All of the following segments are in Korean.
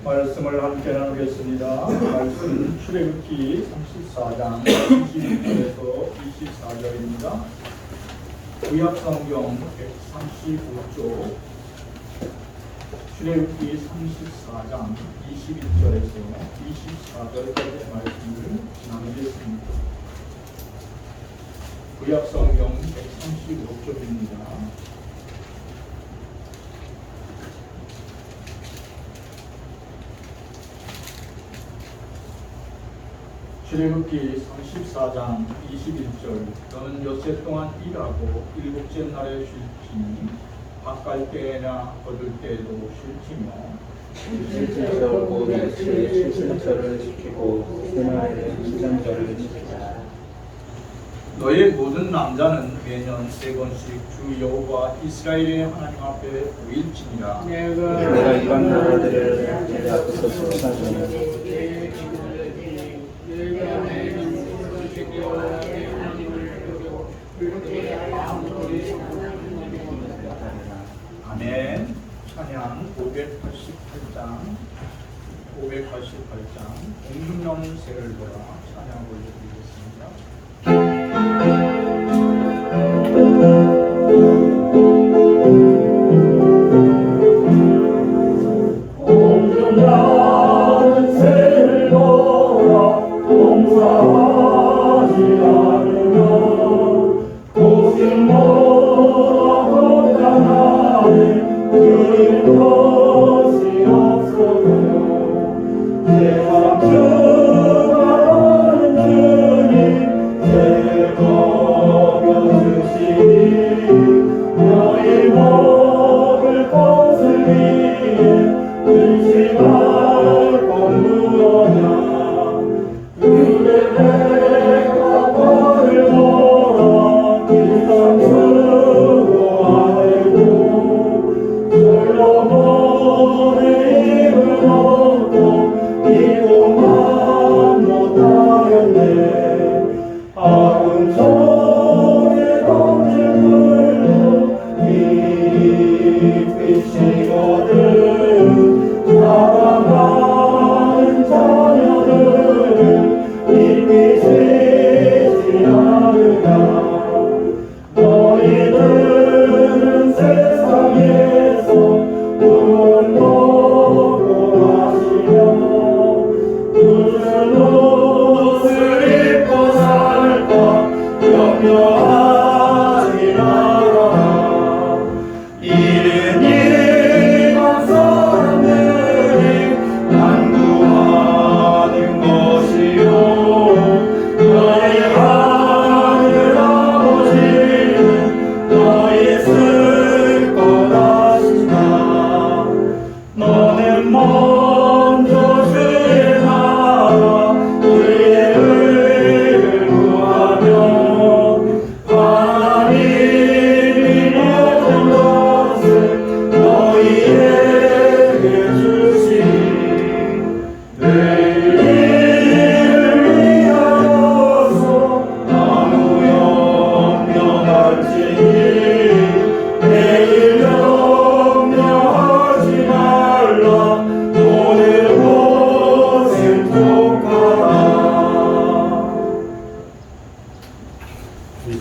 말씀을 함께 나누겠습니다. 말씀은 출애굽기 34장 21절에서 24절입니다. 구약성경 135쪽 출애굽기 34장 21절에서 24절까지의 말씀을 나누겠습니다. 구약성경 135쪽입니다. 출애굽기 34장 21절 너는 엿새 동안 일하고 일곱째 날에 쉴지니 밭갈 때나 거둘 때에도 쉴지며 일제절 곧 일주일에 칠칠절을 지키고 새날에 신장절을 지키자. 너의 모든 남자는 매년 3번씩 주 여호와 이스라엘의 하나님 앞에 보일지니라. 내가 이방 나라들을 내 앞에서 쫓아주는 아멘. 찬양 588장 공중염새를 보라 찬양 올려드리겠습니다.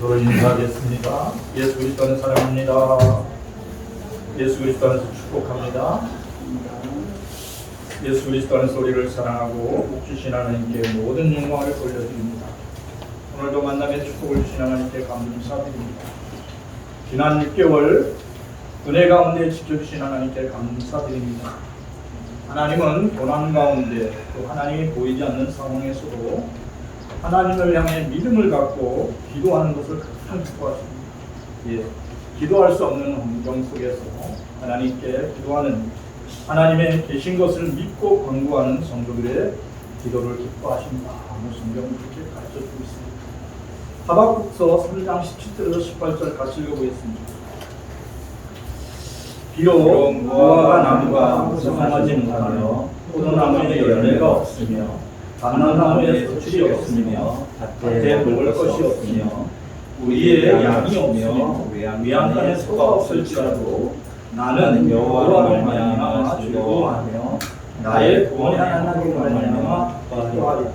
서로 인사하겠습니다. 예수 그리스도 안에서 사랑합니다. 예수 그리스도 안에서 축복합니다. 예수 그리스도 안에서 우리를 사랑하고 복 주신 하나님께 모든 영광을 돌려드립니다. 오늘도 만남의 축복을 주신 하나님께 감사드립니다. 지난 6개월 은혜 가운데 지켜주신 하나님께 감사드립니다. 하나님은 고난 가운데 또 하나님이 보이지 않는 상황에서도 하나님을 향해 믿음을 갖고 기도하는 것을 가장 기뻐하십니다. 기도할 수 없는 환경 속에서 하나님께 기도하는 하나님의 계신 것을 믿고 간구하는 성도들의 기도를 기뻐하신다. 성경은 그렇게 가르쳐주고 있습니다. 하박국서 3장 17절에서 18절 같이 읽어보겠습니다. 비록 무화과 나무가 무성하지 못하며 포도나무에 열매가 없으며 감람나무에 소출이 없으며 밭에 먹을 것이 없으며 우리의 양이 없으며 외양간에 소가 없을지라도 나는 여호와로 말미암아 즐거워하며 나의 구원의 하나님으로 말미암아 기뻐하리라.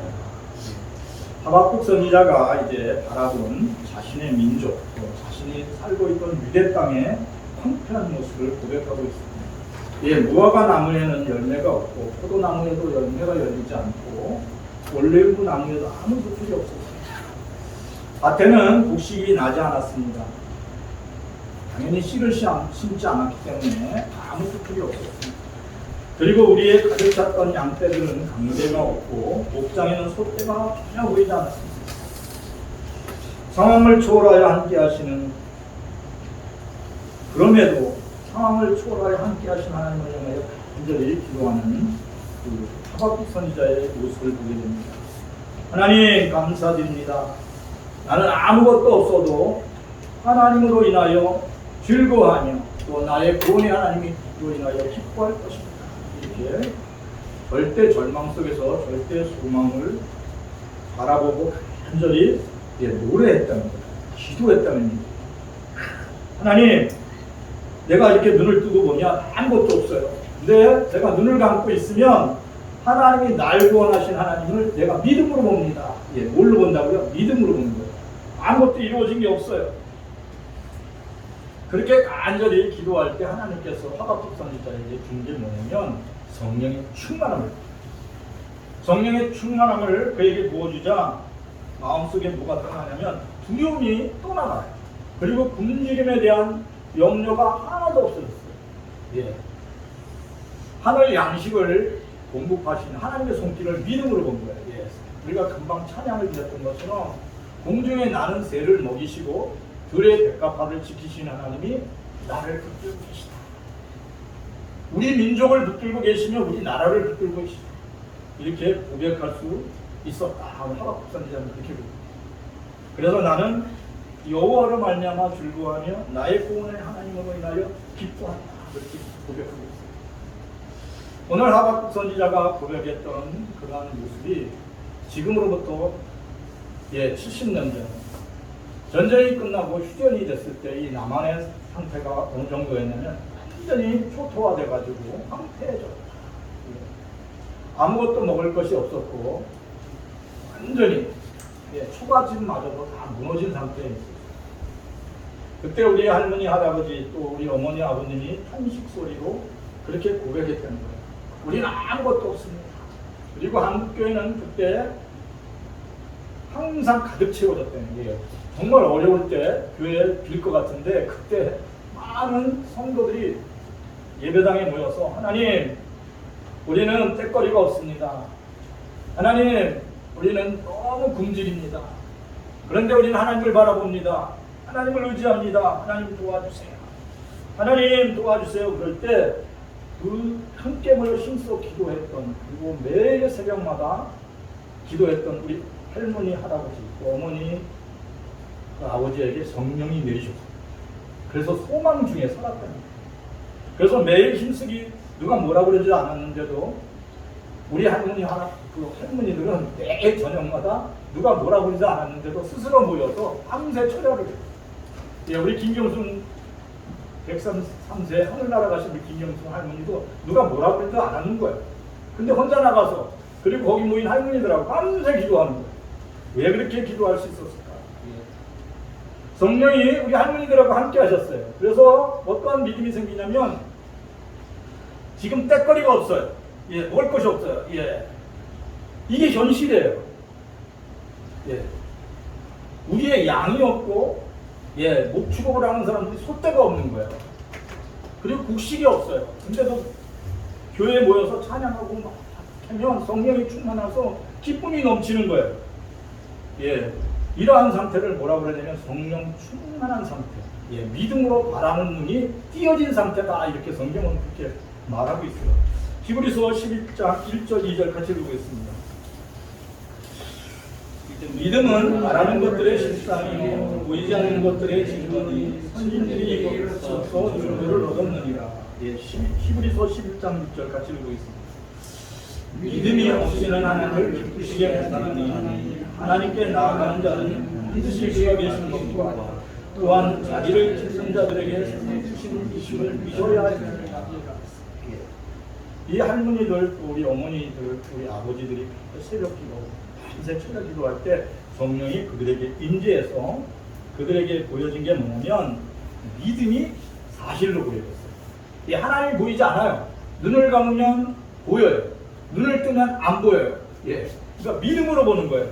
하박국 선지자가 이제 바라본 자신의 민족, 또 자신이 살고 있던 유대 땅의 황폐한 모습을 고백하고 있습니다. 예, 무화과 나무에는 열매가 없고 포도나무에도 열매가 열리지 않고 올리브 나무에도 아무 수풀이 없었습니다. 밭에는 곡식이 나지 않았습니다. 당연히 씨를 심지 않았기 때문에 아무 수풀이 없었습니다. 그리고 우리의 가득 찼던 양떼들은 강대가 없고 목장에는 소떼가 전혀 보이지 않았습니다. 상황을 초월하여 함께 하시는, 그럼에도 상황을 초월하여 함께 하신 하나님을 향하여 간절히 기도하는 그 하박국 선지자의 모습을 보게 됩니다. 하나님 감사드립니다. 나는 아무것도 없어도 하나님으로 인하여 즐거워하며 또 나의 구원의 하나님으로 인하여 기뻐할 것입니다. 이렇게 절대 절망 속에서 절대 소망을 바라보고 간절히 노래했다는 거예요. 기도했다는 얘기예요. 하나님, 내가 이렇게 눈을 뜨고 보면 아무것도 없어요. 근데 제가 눈을 감고 있으면 하나님이 날 구원하신 하나님을 내가 믿음으로 봅니다. 뭘로 본다고요? 믿음으로 보는 거예요. 아무것도 이루어진 게 없어요. 그렇게 간절히 기도할 때 하나님께서 하박국 선지자에게 준 게 뭐냐면 성령의 충만함을 그에게 부어주자 마음속에 뭐가 떠나냐면 두려움이 떠나가요. 그리고 굶주림에 대한 염려가 하나도 없어졌어요. 하늘 양식을 공급하시는 하나님의 손길을 믿음으로 본 거예요. 우리가 금방 찬양을 드렸던 것처럼 공중에 나는 새를 먹이시고 들의 백합화를 지키시는 하나님이 나를 붙들고 계시다. 우리 민족을 붙들고 계시며 우리 나라를 붙들고 계시다. 이렇게 고백할 수 있었다. 하박국 선지자는 그렇게 봅니다. 그래서 나는 여호와로 말미암아 즐거워하며 나의 구원의 하나님으로 인하여 기뻐한다. 그렇게 고백하고 있습니다. 오늘 하박국 선지자가 고백했던 그러한 모습이 지금으로부터 70년 전 전쟁이 끝나고 휴전이 됐을 때 이 남한의 상태가 어느 정도였냐면 완전히 초토화돼 가지고 황폐해졌다. 아무것도 먹을 것이 없었고 완전히 초가집마저도 다 무너진 상태에 있었어요. 그때 우리 할머니, 할아버지 또 우리 어머니, 아버님이 탄식 소리로 그렇게 고백했다는 거예요. 우리는 아무것도 없습니다. 그리고 한국교회는 그때 항상 가득 채워졌다는 거예요. 정말 어려울 때 교회에 빌 것 같은데 그때 많은 성도들이 예배당에 모여서 하나님, 우리는 떼거리가 없습니다. 하나님, 우리는 너무 굶주립니다. 그런데 우리는 하나님을 바라봅니다. 하나님을 의지합니다. 하나님 도와주세요. 하나님 도와주세요. 그럴 때 그 함께 모여 힘써 기도했던, 그리고 매일 새벽마다 기도했던 우리 할머니, 할아버지, 또 어머니, 그 아버지에게 성령이 내리셨어요. 그래서 소망 중에 살았다는 거예요. 그래서 매일 힘쓰기 누가 뭐라 그러지 않았는데도 우리 할머니, 할머니들은 매일 저녁마다 누가 뭐라 그러지 않았는데도 스스로 모여서 밤새 철야를 해요. 우리 김경순 103세 하늘나라 가신 우리 김경순 할머니도 누가 뭐라 그러지 않았는 거예요. 근데 혼자 나가서, 그리고 거기 모인 할머니들하고 밤새 기도하는 거예요. 왜 그렇게 기도할 수 있었을까? 성령이 우리 할머니들하고 함께 하셨어요. 그래서 어떠한 믿음이 생기냐면 지금 떼거리가 없어요. 먹을 것이 없어요. 이게 현실이에요. 우리의 양이 없고 목축업을 하는 사람들이 소떼가 없는 거예요. 그리고 곡식이 없어요. 근데도 교회에 모여서 찬양하고 막 하면 성령이 충만해서 기쁨이 넘치는 거예요. 이러한 상태를 뭐라고 그러냐면 성령 충만한 상태, 믿음으로 바라는 눈이 띄어진 상태다. 이렇게 성경은 그렇게 말하고 있어요. 히브리서 11장 1절 2절 같이 읽겠습니다. 믿음은 바라는 것들의 실상이요 보이지 않는 것들의 증거니 선진들이 이것으로서 증거를 얻었느니라. 히브리서 11장 6절 같이 읽겠습니다. 믿음이 없이는 하나님을 기쁘시게 못하느니 하나님께 나아가는 자는 믿으실 수가 계신 것과 또한 자기를 찾는 자들에게 주시는 이심을 믿어야 합니다. 이 할머니들, 또 우리 어머니들, 우리 아버지들이 새벽 기도, 밤새 철야 기도할 때 성령이 그들에게 임재해서 그들에게 보여진 게 뭐냐면 믿음이 사실로 보여졌어요. 이 하나님이 보이지 않아요. 눈을 감으면 보여요. 눈을 뜨면 안 보여요. 예. 그러니까 믿음으로 보는 거예요.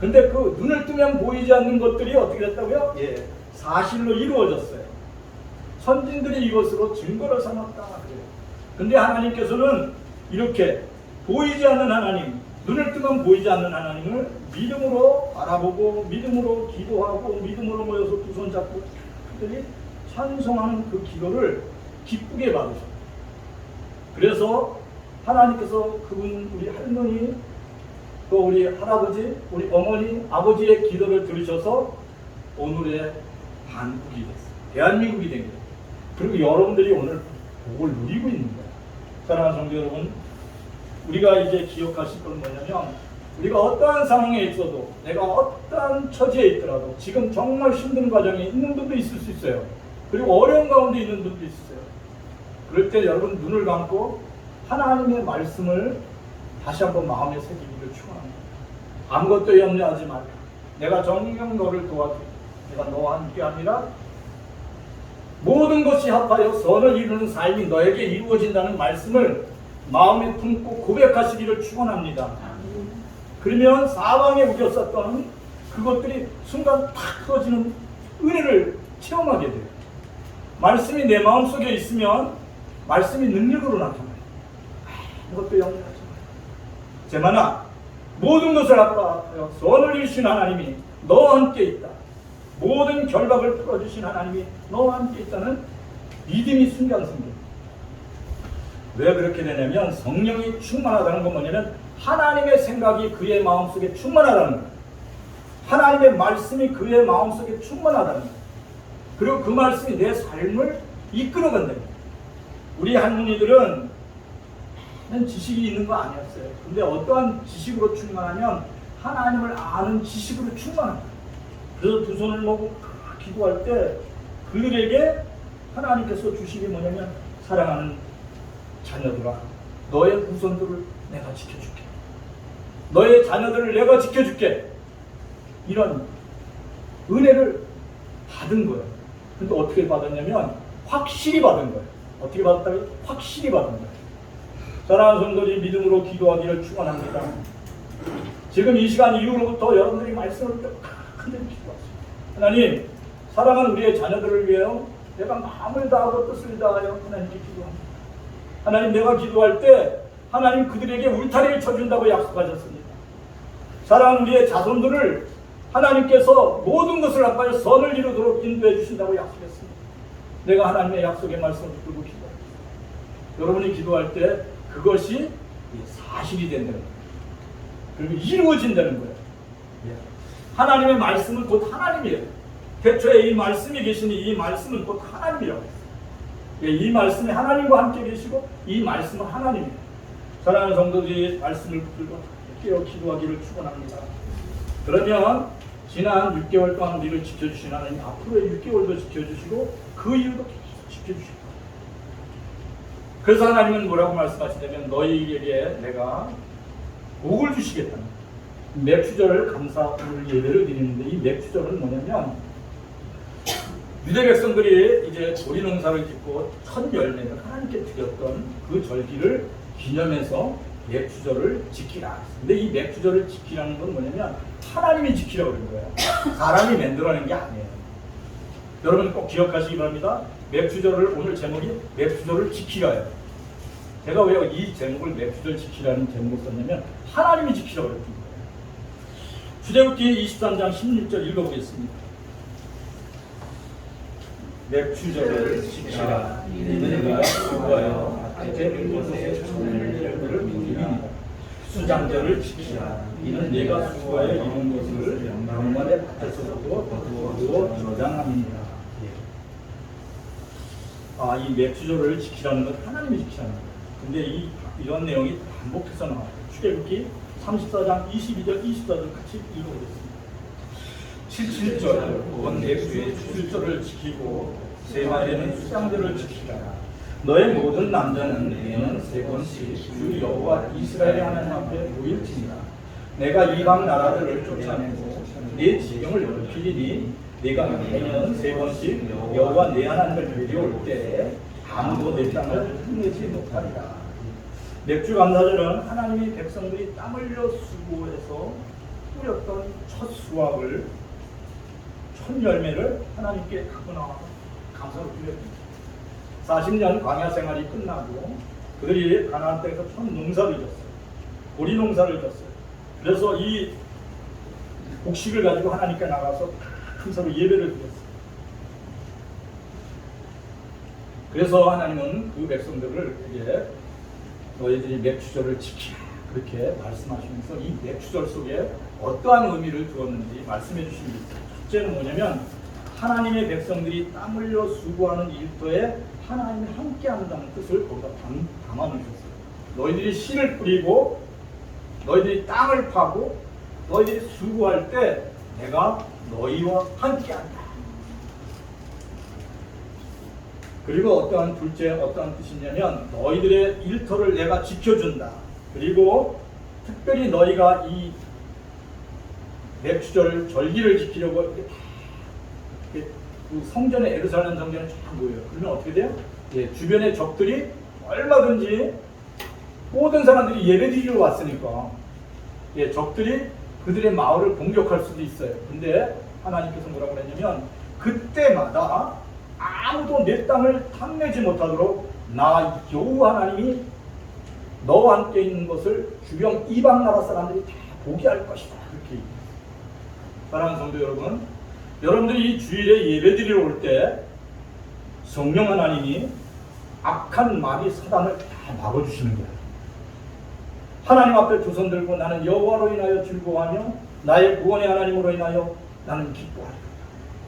근데 그 눈을 뜨면 보이지 않는 것들이 어떻게 됐다고요? 예. 사실로 이루어졌어요. 선진들이 이것으로 증거를 삼았다. 그래요. 근데 하나님께서는 이렇게 보이지 않는 하나님, 눈을 뜨면 보이지 않는 하나님을 믿음으로 바라보고 믿음으로 기도하고 믿음으로 모여서 두 손 잡고 그들이 찬송하는 그 기도를 기쁘게 받으셨어요. 그래서 하나님께서 그분 우리 할머니 또 우리 할아버지, 우리 어머니, 아버지의 기도를 들으셔서 오늘의 한국이 됐어요. 대한민국이 된 거예요. 그리고 여러분들이 오늘 복을 누리고 있는 거예요. 사랑하는 성도 여러분, 우리가 이제 기억하실 건 뭐냐면 우리가 어떠한 상황에 있어도 내가 어떠한 처지에 있더라도 지금 정말 힘든 과정에 있는 분도 있을 수 있어요. 그리고 어려운 가운데 있는 분도 있어요. 그럴 때 여러분 눈을 감고 하나님의 말씀을 다시 한번 마음에 새기기를 축원합니다. 아무것도 염려하지 말라. 내가 정녕 너를 도와주고 내가 너와 함께하니라. 모든 것이 합하여 선을 이루는 삶이 너에게 이루어진다는 말씀을 마음에 품고 고백하시기를 축원합니다. 그러면 사방에 우겨쌌던 그것들이 순간 탁 터지는 은혜를 체험하게 돼요. 말씀이 내 마음속에 있으면 말씀이 능력으로 나타나요. 아무것도 염려하지 마라. 제만아 모든 것을 합하여 선을 이루신 하나님이 너와 함께 있다. 모든 결박을 풀어주신 하나님이 너와 함께 있다는 믿음이 순간 생깁니다. 왜 그렇게 되냐면 성령이 충만하다는 건 뭐냐면 하나님의 생각이 그의 마음속에 충만하다는 거예요. 하나님의 말씀이 그의 마음속에 충만하다는 거예요. 그리고 그 말씀이 내 삶을 이끌어간다는 거예요. 우리 할머니들은 지식이 있는 거 아니었어요. 근데 어떠한 지식으로 충만하면 하나님을 아는 지식으로 충만합니다. 그래서 두 손을 모으고 기도할 때 그들에게 하나님께서 주신 게 뭐냐면 사랑하는 자녀들아 너의 후손들을 내가 지켜줄게. 너의 자녀들을 내가 지켜줄게. 이런 은혜를 받은 거예요. 근데 어떻게 받았냐면 확실히 받은 거예요. 어떻게 받았다고요? 확실히 받은 거예요. 사랑하는 성도들이 믿음으로 기도하기를 축원합니다. 지금 이 시간 이후로부터 여러분들이 말씀을 큰데 기도하세요. 하나님, 사랑하는 우리의 자녀들을 위하여 내가 마음을 다하고 뜻을 다하여 하나님께 기도합니다. 하나님, 내가 기도할 때 하나님 그들에게 울타리를 쳐준다고 약속하셨습니다. 사랑하는 우리의 자손들을 하나님께서 모든 것을 합하여 선을 이루도록 인도해 주신다고 약속했습니다. 내가 하나님의 약속의 말씀을 붙들고 기도합니다. 여러분이 기도할 때 그것이 사실이 된다는 거예요. 그리고 이루어진다는 거예요. 하나님의 말씀은 곧 하나님이에요. 태초에 이 말씀이 계시니 이 말씀은 곧 하나님이라고 했어요. 이 말씀이 하나님과 함께 계시고 이 말씀은 하나님이에요. 사랑하는 성도들이 말씀을 붙들고 깨어 기도하기를 축원합니다. 그러면 지난 6개월 동안 우리를 지켜주신 하나님 앞으로의 6개월도 지켜주시고 그 이후도 계속 지켜주실 거예요. 그래서 하나님은 뭐라고 말씀하시냐면 너희에게 내가 복을 주시겠다. 맥주절을 감사 오늘 예배를 드리는데 이 맥주절은 뭐냐면 유대 백성들이 이제 보리 농사를 짓고 첫 열매를 하나님께 드렸던 그 절기를 기념해서 맥주절을 지키라. 근데 이 맥주절을 지키라는 건 뭐냐면 하나님이 지키라고 그런 거예요. 사람이 만들어낸 게 아니에요. 여러분 꼭 기억하시기 바랍니다. 맥주절을 오늘 제목이 맥주절을 지키라예요. 제가 왜 이 제목을 맥주절 지키라는 제목을 썼냐면 하나님이 지키라고 그랬던 거예요. 출애굽기 23장 16절 읽어보겠습니다. 맥주절을 지키라. 이는 내가 수고하여 밭에 든 곳에 천을 열매를 맺으리라. 수장절을 지키라. 이는 내가 수고하여 이룬 것을 영광의 밭에서도 거두어 저장함이니라. 이 맥주절을 지키라는 건 하나님이 지키라는 거예요. 근데 이런 내용이 반복해서 나와요. 출애굽기 34장 22절 24절 같이 읽어보겠습니다. 77절 온 맥주의 7절을 지키고 세 마리는 수장절을 지키라. 너의 모든 남자는 매년 3번씩 주 여호와 이스라엘의 하나님 앞에 모일지니라. 내가 이방 나라들을 쫓아내고 네 지경을 넓히리니 네가 매년 3번씩 여호와 네 하나님을 데려올 때 아무도 내 땅을 탐내지 못하리라. 맥주 감사절은 하나님이 백성들이 땀 흘려 수고해서 뿌렸던 첫 수확을, 첫 열매를 하나님께 갖고 나와서 감사로 드렸습니다. 40년 광야 생활이 끝나고 그들이 가나안 땅에서 첫 농사를 졌어요. 보리 농사를 졌어요. 그래서 이 곡식을 가지고 하나님께 나가서 감사로 예배를 드렸어요. 그래서 하나님은 그 백성들을 이제 너희들이 맥주절을 지키라 그렇게 말씀하시면서 이 맥주절 속에 어떠한 의미를 두었는지 말씀해 주십니다. 첫째는 뭐냐면 하나님의 백성들이 땀 흘려 수고하는 일터에 하나님이 함께 한다는 뜻을 거기다 담아 놓으셨어요. 너희들이 씨를 뿌리고 너희들이 땅을 파고 너희들이 수고할 때 내가 너희와 함께 한다. 그리고 어떠한 둘째 어떠한 뜻이냐면 너희들의 일터를 내가 지켜준다. 그리고 특별히 너희가 이 맥주절 절기를 지키려고 이렇게 그 성전에 예루살렘 성전에 쫙 모여요. 그러면 어떻게 돼요? 예, 주변의 적들이 얼마든지 모든 사람들이 예배드리러 왔으니까 예, 적들이 그들의 마을을 공격할 수도 있어요. 근데 하나님께서 뭐라고 그랬냐면 그때마다 아무도 내 땅을 탐내지 못하도록 나 여호와 하나님이 너와 함께 있는 것을 주변 이방 나라 사람들이 다 보게 할 것이다. 그렇게 사랑하는 성도 여러분, 여러분들이 이 주일에 예배드리러 올 때 성령 하나님이 악한 마귀 사단을 다 막아주시는 거예요. 하나님 앞에 두 손 들고 나는 여호와로 인하여 즐거워하며 나의 구원의 하나님으로 인하여 나는 기뻐하리라.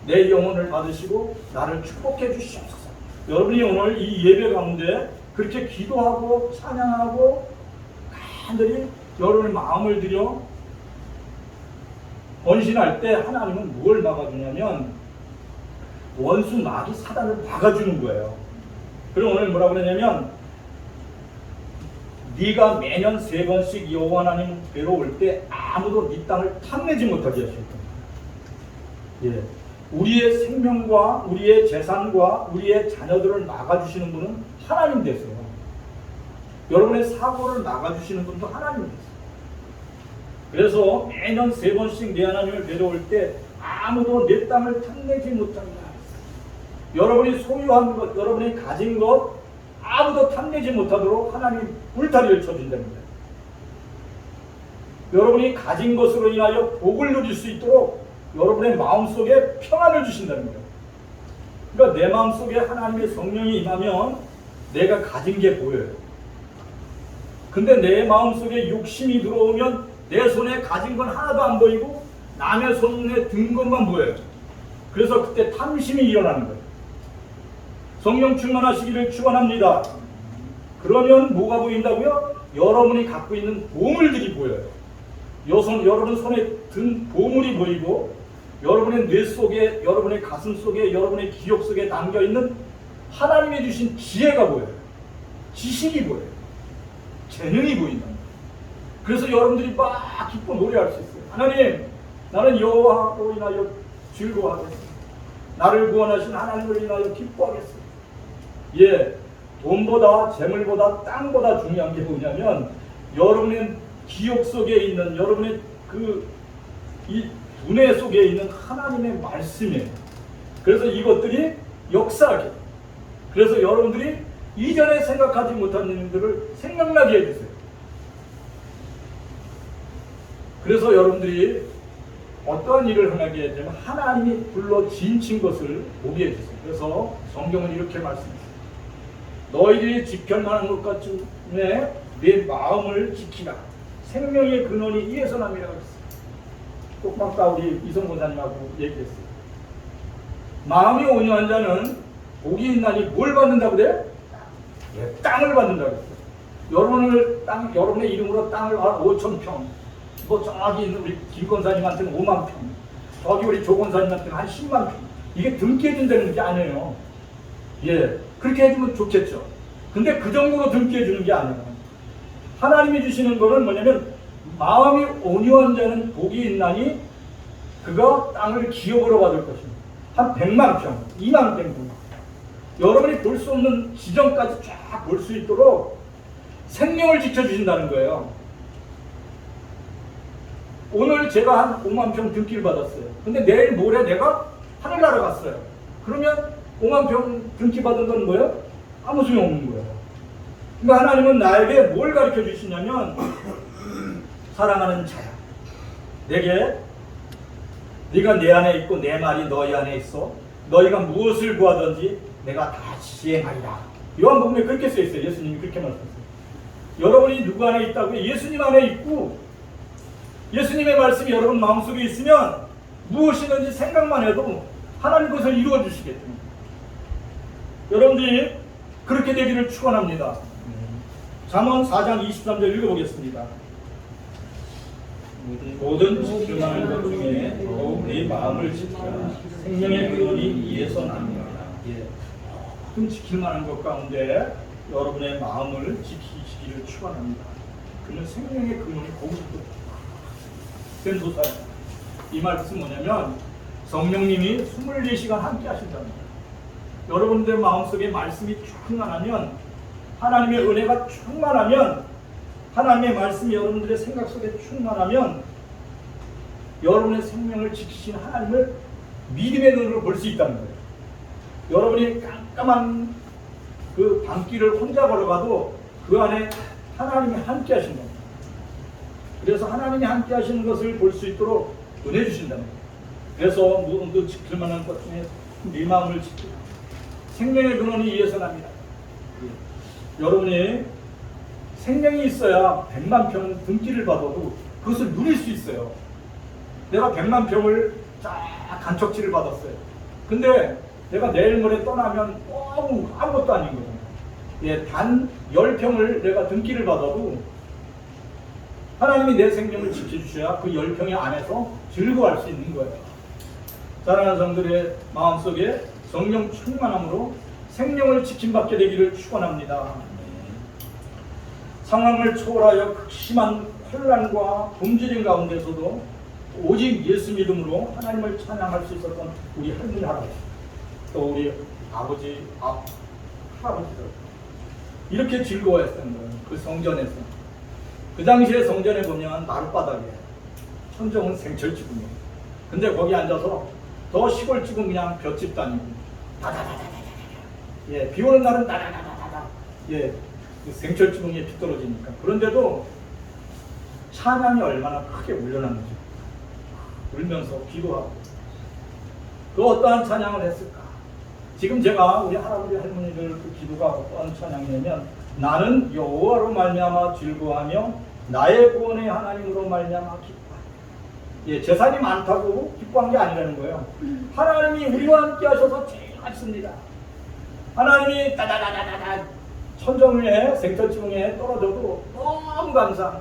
내 영혼을 받으시고 나를 축복해 주시옵소서. 여러분이 오늘 이 예배 가운데 그렇게 기도하고 찬양하고 간절히 여러분의 마음을 들여 헌신할 때 하나님은 뭘 막아주냐면 원수 마귀 사단을 막아주는 거예요. 그리고 오늘 뭐라고 그러냐면 네가 매년 3번씩 여호와 하나님 뵈러 올 때 아무도 네 땅을 탐내지 못하게 하실 겁니다. 예. 우리의 생명과 우리의 재산과 우리의 자녀들을 막아주시는 분은 하나님 되세요. 여러분의 사고를 막아주시는 분도 하나님 되세요. 그래서 매년 3번씩 내 하나님을 뵈러올 때 아무도 내 땅을 탐내지 못합니다. 여러분이 소유한 것, 여러분이 가진 것 아무도 탐내지 못하도록 하나님 울타리를 쳐준답니다. 여러분이 가진 것으로 인하여 복을 누릴 수 있도록 여러분의 마음속에 평안을 주신다는 거예요. 그러니까 내 마음속에 하나님의 성령이 임하면 내가 가진 게 보여요. 근데 내 마음속에 욕심이 들어오면 내 손에 가진 건 하나도 안 보이고 남의 손에 든 것만 보여요. 그래서 그때 탐심이 일어나는 거예요. 성령 충만하시기를 축원합니다. 그러면 뭐가 보인다고요? 여러분이 갖고 있는 보물들이 보여요. 여러분 손에 든 보물이 보이고 여러분의 뇌 속에, 여러분의 가슴 속에, 여러분의 기억 속에 담겨있는 하나님이 주신 지혜가 보여요. 지식이 보여요. 재능이 보인다. 그래서 여러분들이 막 기뻐 노래할 수 있어요. 하나님, 나는 여호와로 인하여 즐거워하겠습니다. 나를 구원하신 하나님을 인하여 기뻐하겠습니다. 예, 돈보다 재물보다 땅보다 중요한 게 뭐냐면 여러분의 기억 속에 있는 여러분의 이 두뇌 속에 있는 하나님의 말씀이에요. 그래서 이것들이 역사하게. 그래서 여러분들이 이전에 생각하지 못한 일들을 생각나게 해주세요. 그래서 여러분들이 어떠한 일을 하게 되면 하나님이 불러 진친 것을 보게 해주세요. 그래서 성경은 이렇게 말씀합니다. 너희들이 지켜만한 것 같은 내 마음을 지키라. 생명의 근원이 이에서 남이라고 했어요. 똑박다 우리 이성 권사님하고 얘기했어요. 마음이 온유한 자는 복이 있나니 뭘 받는다고 그래? 예, 땅을 받는다고 했어요. 여러분의 이름으로 땅을 5,000평, 뭐 저기 있는 우리 김 권사님한테는 5만 평, 저기 우리 조 권사님한테는 한 10만 평. 이게 등기 해준다는 게 아니에요. 예, 그렇게 해주면 좋겠죠. 근데 그 정도로 등기해 주는 게 아니에요. 하나님이 주시는 거는 뭐냐면 마음이 온유한 자는 복이 있나니 그가 땅을 기업으로 받을 것입니다. 한 100만 평, 2만 평. 여러분이 볼 수 없는 지점까지 쫙 볼 수 있도록 생명을 지켜주신다는 거예요. 오늘 제가 한 5만 평 등기를 받았어요. 근데 내일 모레 내가 하늘나라 갔어요. 그러면 5만 평 등기 받은 건 뭐예요? 아무 소용 없는 거예요. 그러니까 하나님은 나에게 뭘 가르쳐 주시냐면 사랑하는 자야. 내게 네가 내 안에 있고 내 말이 너희 안에 있어. 너희가 무엇을 구하든지 내가 다 시행하리라. 요한복음에 그렇게 써 있어요. 예수님이 그렇게 말씀하셨어요. 여러분이 누구 안에 있다고요? 예수님 안에 있고 예수님의 말씀이 여러분 마음속에 있으면 무엇이든지 생각만 해도 하나님 것을 이루어 주시겠죠. 여러분들이 그렇게 되기를 축원합니다. 잠언 4장 23절 읽어보겠습니다. 모든 지켜나는 것 중에 더욱 내 마음을 지켜라. 생명의 근원이 이에서 납니다. 모든 지킬 만한 것 가운데 여러분의 마음을 지키시기를 축원합니다. 그는 생명의 근원이 거기서부터 된도사입니다. 이 말씀은 뭐냐면 성령님이 24시간 함께 하신다는 거예요. 여러분들 마음속에 말씀이 충만하면 하나님의 은혜가 충만하면 하나님의 말씀이 여러분들의 생각 속에 충만하면 여러분의 생명을 지키신 하나님을 믿음의 눈으로 볼 수 있다는 거예요. 여러분이 깜깜한 그 밤길을 혼자 걸어가도 그 안에 하나님이 함께 하신다. 그래서 하나님이 함께 하시는 것을 볼 수 있도록 은혜 주신다는 거예요. 그래서 누구도 지킬 만한 것 중에 네 마음을 지키라. 생명의 근원이 이에서 납니다. 여러분이 생명이 있어야 100만 평 등기를 받아도 그것을 누릴 수 있어요. 내가 100만 평을 쫙 간척지를 받았어요. 근데 내가 내일 모레 떠나면 너무 아무것도 아닌 거잖아요. 예, 단 10평을 내가 등기를 받아도 하나님이 내 생명을 지켜주셔야 그 10평의 안에서 즐거워할 수 있는 거예요. 사랑하는 성들의 마음속에 성령 충만함으로 생명을 지킴받게 되기를 축원합니다. 상황을 초월하여 극심한 혼란과 굶주림 가운데서도 오직 예수 믿음으로 하나님을 찬양할 수 있었던 우리 할머니 할아버지, 또 우리 아버지, 할아버지들 이렇게 즐거워했던 거예요. 그 성전에서. 그 당시에 성전에 보면 마룻바닥에 천정은 생철지붕이에요. 근데 거기 앉아서 더 시골집은 그냥 볏집도 아니고 다다다다다다. 예, 비 오는 날은 다다다다다. 예, 그 생철지붕에 비 떨어지니까. 그런데도 찬양이 얼마나 크게 울려나는지 울면서 기도하고 그 어떠한 찬양을 했을까? 지금 제가 우리 할아버지 할머니들 그 기도가 어떠한 찬양이냐면 나는 여호와로 말미암아 즐거워하며 나의 구원의 하나님으로 말미암아 기뻐한다. 예, 재산이 많다고 기뻐한 게 아니라는 거예요. 하나님이 우리와 함께 하셔서 제일 같습니다. 하나님이 따다다다다다 천정 위에 생철지붕에 떨어져도 너무 감사합니다.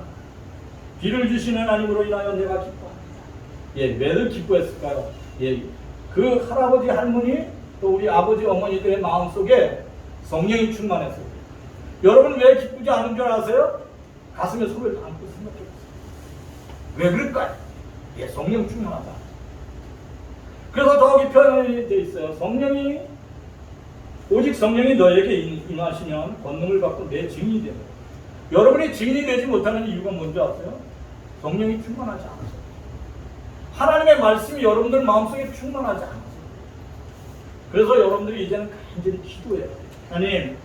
비를 주시는 하나님으로 인하여 내가 기뻐합니다. 예, 왜들 기뻐했을까요? 예, 그 할아버지 할머니 또 우리 아버지 어머니들의 마음속에 성령이 충만했어요. 여러분 왜 기쁘지 않은 줄 아세요? 가슴에 손을 담고 생각해보세요. 왜 그럴까요? 예, 성령 충만하다. 그래서 저기 표현이 되어 있어요. 성령이 오직 성령이 너에게 임하시면 권능을 받고 내 증인이 되는 거예요. 여러분이 증인이 되지 못하는 이유가 뭔지 아세요? 성령이 충만하지 않아서. 하나님의 말씀이 여러분들 마음속에 충만하지 않아서. 그래서 여러분들이 이제는 간절히 기도해요. 하나님,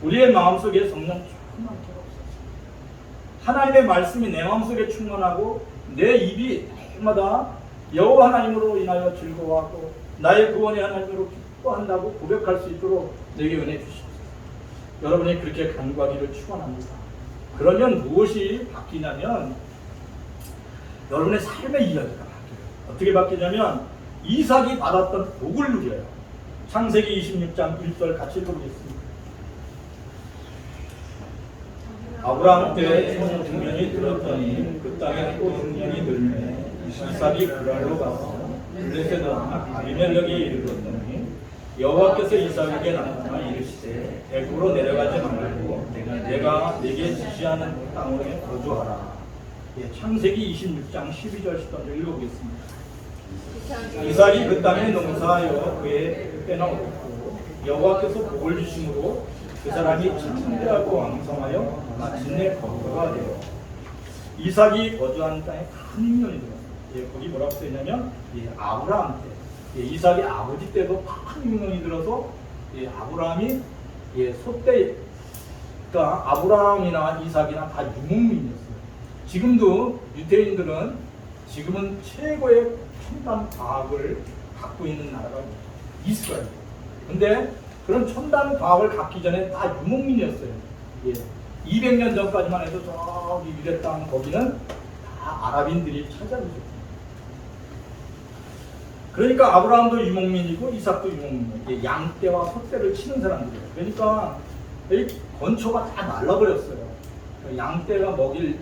우리의 마음속에 성령 충만하게 없어서 하나님의 말씀이 내 마음속에 충만하고 내 입이 때마다 여호와 하나님으로 인하여 즐거워하고 나의 구원의 하나님으로 기뻐한다고 고백할 수 있도록 내게 은혜 주시옵소서. 여러분이 그렇게 간구하기를 축원합니다. 그러면 무엇이 바뀌냐면 여러분의 삶의 이야기가 바뀌어요. 어떻게 바뀌냐면 이삭이 받았던 복을 누려요. 창세기 26장 1절 같이 읽어보겠습니다. 아브라함 때 중년이 들었더니 그 땅에 또 중년이 들매 이삭이 그랄로 가서 블레셋 왕 아비멜렉에 이르렀더니 여호와께서 이삭에게 나타나 이르시되 애굽으로 내려가지 말고 내가 네게 지시하는 땅에 거주하라. 창세기 26장 12절 13절 읽어보겠습니다. 이삭이 그 땅에 농사하여 그의 빼나 얻었고 여호와께서 복을 주심으로 그 사람이 창대하고 왕성하여 마침내 거부가 되어 이삭이 거주한 땅에 큰 인연이 들었어요. 거기 뭐라고 써있냐면 아브라함 때 이삭이 아버지 때도 큰 인연이 들어서 아브라함이 소때 그러니까 아브라함이나 이삭이나 다 유목민이었어요. 지금도 유대인들은 지금은 최고의 첨단 과학을 갖고 있는 나라가 이스라엘. 근데 그런 첨단 과학을 갖기 전에 다 유목민이었어요. 200년 전까지만 해도 저기 유대 땅 거기는 다 아랍인들이 찾아오셨어요. 그러니까 아브라함도 유목민이고 이삭도 유목민이에요. 양떼와 소떼를 치는 사람들이에요. 그러니까 이 건초가 다 말라버렸어요. 양떼가 먹일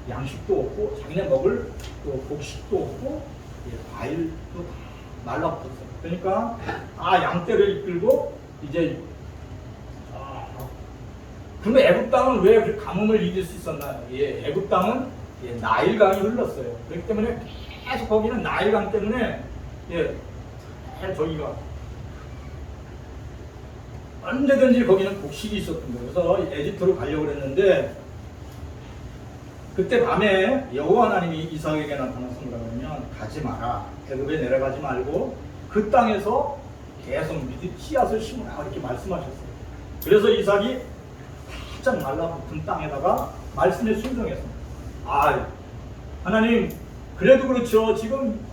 양식도 없고 자기네 먹을 또 곡식도 없고 과일도 다 말라붙었어요. 그러니까 양떼를 이끌고 이제 그러면 애굽 땅은 왜 그 가뭄을 이길 수 있었나요? 애굽 땅은 나일강이 흘렀어요. 그렇기 때문에 계속 거기는 나일강 때문에 저기가 언제든지 거기는 곡식이 있었던 거예요. 그래서 에집트로 가려고 그랬는데 그때 밤에 여호와 하나님이 이삭에게 나타나서 뭐라고 하냐면 가지 마라. 애굽에 내려가지 말고 그 땅에서 계속 씨앗을 심으라 이렇게 말씀하셨어요. 그래서 이삭이 살짝 말라붙은 땅에다가 말씀에 순종했습니다. 하나님 그래도 그렇죠. 지금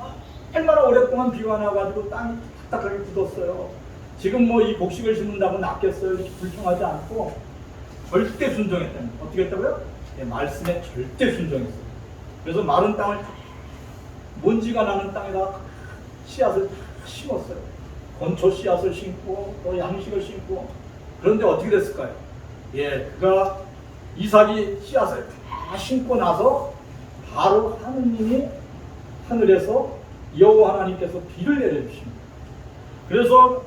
얼마나 오랫동안 비가 나가지고 땅이 딱딱하게 굳었어요. 지금 뭐 이 곡식을 심는다고 낫겠어요. 이렇게 불평하지 않고 절대 순종했다는 거예요. 어떻게 했다고요? 말씀에 절대 순종했어요. 그래서 마른 땅을 먼지가 나는 땅에다가 씨앗을 심었어요. 건초 씨앗을 심고 또 양식을 심고. 그런데 어떻게 됐을까요? 그가 이삭이 씨앗을 다 심고 나서 바로 하느님이 하늘에서 여호와 하나님께서 비를 내려주십니다. 그래서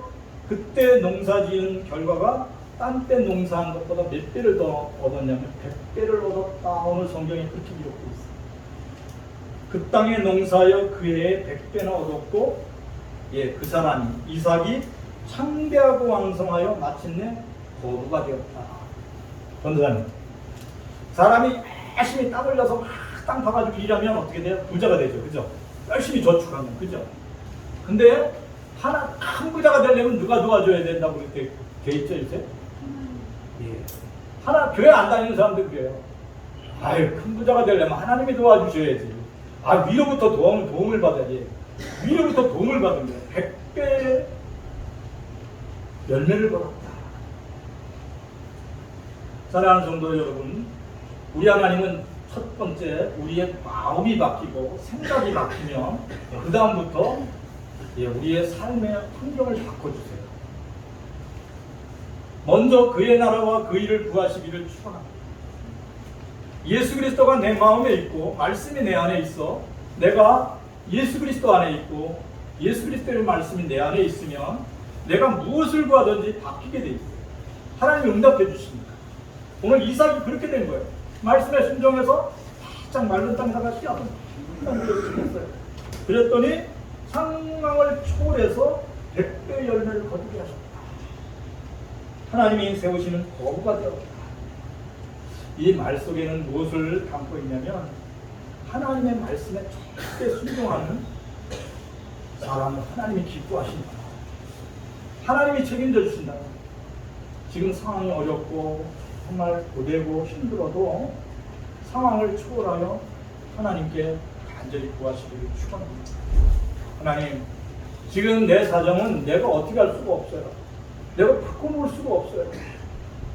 그때 농사지은 결과가 딴 때 농사한 것보다 몇 배를 더 얻었냐면 100배를 얻었다. 오늘 성경에 그렇게 기록되어 있습니다. 그 땅에 농사하여 그 해에 100배나 얻었고 그 사람이 이삭이 창대하고 왕성하여 마침내 거부가 되었다. 전도사님, 사람이 열심히 땀 흘려서 막 땅 파가지고 일하면 어떻게 돼요? 부자가 되죠. 그죠? 열심히 저축하면. 그죠? 근데 하나 큰 부자가 되려면 누가 도와줘야 된다고 이렇게 돼 있죠, 요새? 하나 교회 안 다니는 사람들 그래요. 큰 부자가 되려면 하나님이 도와주셔야지. 위로부터 도움을 받아야지. 위로부터 도움을 받은 거예요. 100배 열매를 받았다. 사랑하는 성도 여러분, 우리 하나님은 첫 번째 우리의 마음이 바뀌고 생각이 바뀌면 그 다음부터 우리의 삶의 환경을 바꿔주세요. 먼저 그의 나라와 그 일을 구하시기를 축원합니다. 예수 그리스도가 내 마음에 있고 말씀이 내 안에 있어 내가 예수 그리스도 안에 있고 예수 그리스도의 말씀이 내 안에 있으면 내가 무엇을 구하든지 바뀌게 돼 있어요. 하나님이 응답해 주십니다. 오늘 이삭이 그렇게 된 거예요. 말씀에 순종해서 살짝 마른 땅에다가 씨앗을 심었어요. 그랬더니 상황을 초월해서 100배 열매를 거두게 하셨다. 하나님이 세우시는 거부가 되었다. 이 말 속에는 무엇을 담고 있냐면 하나님의 말씀에 절대 순종하는 사람은 하나님이 기뻐하신다. 하나님이 책임져 주신다. 지금 상황이 어렵고 정말 고되고 힘들어도 상황을 초월하여 하나님께 간절히 구하시기를 축원합니다. 하나님, 지금 내 사정은 내가 어떻게 할 수가 없어요. 내가 바꿔놓을 수가 없어요.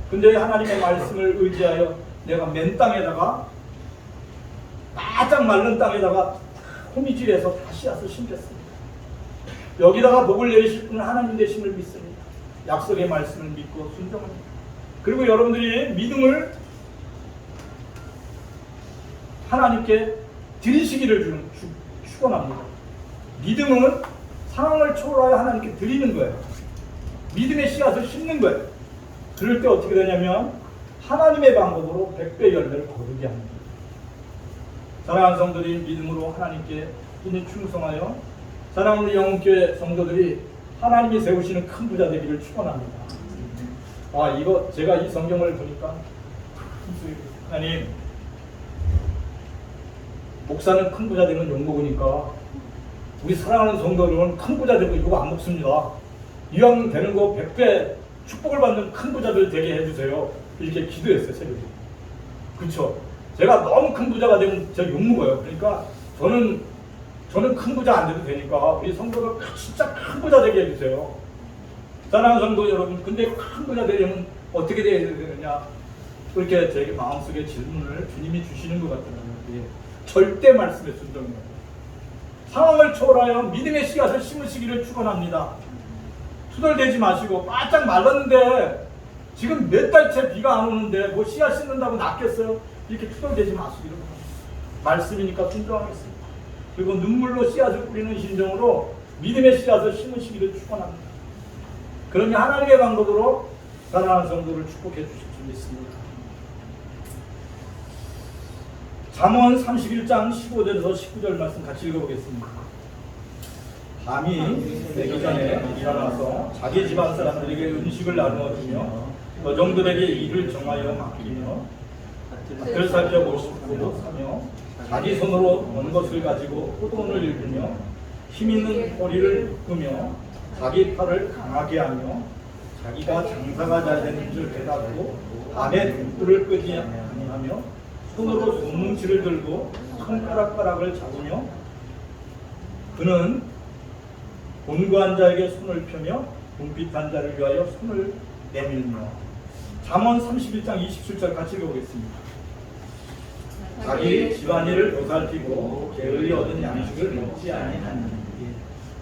근데 하나님의 말씀을 의지하여 내가 맨 땅에다가 바짝 마른 땅에다가 호미질해서 다 씨앗을 심겠습니다. 여기다가 복을 내리실 분은 하나님 되심을 믿습니다. 약속의 말씀을 믿고 순종합니다. 그리고 여러분들이 믿음을 하나님께 드리시기를 축원합니다. 믿음은 상황을 초월하여 하나님께 드리는 거예요. 믿음의 씨앗을 심는 거예요. 그럴 때 어떻게 되냐면 하나님의 방법으로 100배 열매를 거두게 합니다. 사랑하는 성도들이 믿음으로 하나님께 인히 충성하여 사랑하는 영혼교회 성도들이 하나님이 세우시는 큰 부자 되기를 축원합니다. 이거 제가 이 성경을 보니까 하나님, 목사는 큰 부자 되는 욕 먹으니까 우리 사랑하는 성도들은 큰 부자 되고 이거 안 먹습니다. 이왕 되는 거 100배 축복을 받는 큰 부자들 되게 해주세요. 이렇게 기도했어요, 새벽에. 그쵸? 제가 너무 큰 부자가 되면 제가 욕먹어요. 그러니까 저는 큰 부자 안 돼도 되니까 우리 성도들 진짜 큰 부자 되게 해주세요. 사랑하는 성도 여러분, 근데 큰 부자 되려면 어떻게 돼야 되느냐? 그렇게 제 마음속에 질문을 주님이 주시는 것 같아요. 절대 말씀에 순종해요. 상황을 초월하여 믿음의 씨앗을 심으시기를 축원합니다. 투덜대지 마시고 바짝 말랐는데 지금 몇 달째 비가 안 오는데 뭐 씨앗 심는다고 낫겠어요? 이렇게 투덜대지 마시기를 바랍니다. 말씀이니까 순종하겠습니다. 그리고 눈물로 씨앗을 뿌리는 심정으로 믿음의 씨앗을 심으시기를 축원합니다. 그러면 하나님의 방법으로 사랑하는 성도를 축복해 주실 줄 믿습니다. 잠언 31장 15절에서 19절 말씀 같이 읽어보겠습니다. 밤이 되기 전에 일어나서 자기 집안 사람들에게 음식을 나누어 주며 여종들에게 일을 정하여 맡기며 밭을 살펴보시고 사며 자기 손으로 먼 것을 가지고 호돈을 읽으며 힘 있는 허리를 끄며 자기 팔을 강하게 하며 자기가 장사가 잘 되는 줄 깨닫고 밤에 등불을 끄지 아니하며 손으로 손뭉치를 들고 손가락가락을 잡으며 그는 곤고한 자에게 손을 펴며 궁핍한 자를 위하여 손을 내밀며. 잠언 31장 27절 같이 읽어보겠습니다. 자기 집안일을 보살피고 게을리 얻은 양식을 먹지 아니하니.